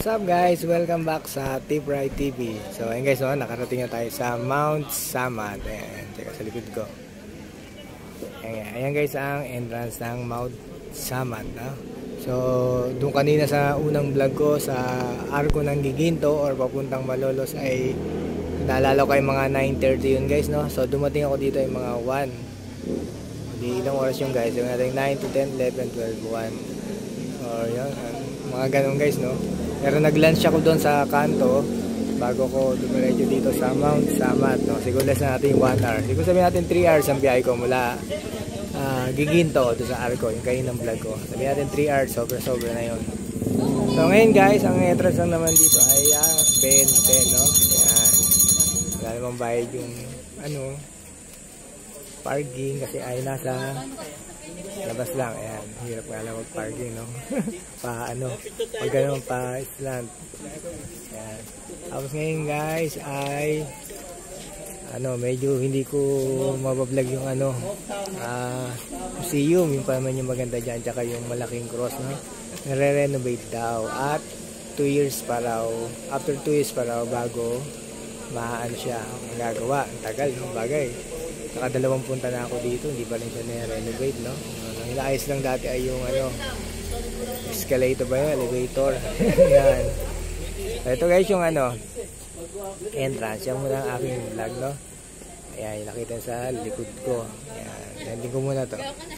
What's up guys? Welcome back sa Tip Ride TV. So ayun guys, nakarating na tayo sa Mount Samat. Ayan, teka sa likod ko. Ayan guys ang entrance ng Mount Samat. So doon kanina sa unang vlog ko sa Arco ng Giginto or papuntang Malolos ay naalala ko yung mga 9:30 yun guys, no? So dumating ako dito yung mga 1. Hindi ilang oras yung guys. Yung natin 9 to 10, 11, 12, 1. Or yun, mga ganun guys, no? Pero nag-lunch ako doon sa kanto bago ko dumiretso dito sa Mount Samat, no? Siguro less na natin yung 1 hour. Siguro sabihin natin 3 hours ang biyahe ko mula Giginto doon sa Arco, yung kayo ng vlog ko. Sabihin natin 3 hours, sobra na yun. So ngayon guys, ang entrance lang naman dito ay 20, no? Yan. Wala namang bayad yung parking kasi ay nasa labas lang. Ayan, hirap nga lang mag-parking, no? Pag ganun pa island. Ayan. Tapos ngayon guys ay medyo hindi ko mabablog yung museum, yung pa naman yung maganda dyan, tsaka yung malaking cross, no? Nare-renovate daw at 2 years pa raw, after 2 years pa raw bago siya magagawa. Ang tagal, no? Bagay, saka 2 punta na ako dito, hindi pa rin siya na-renovate, no? Ang inaayos lang dati ay yung escalator ba yun? Elevator. Yan. Ito guys yung entrance. Yan muna ang aking vlog, no? Ayan, nakita sa likod ko. Ayan, landing ko muna to.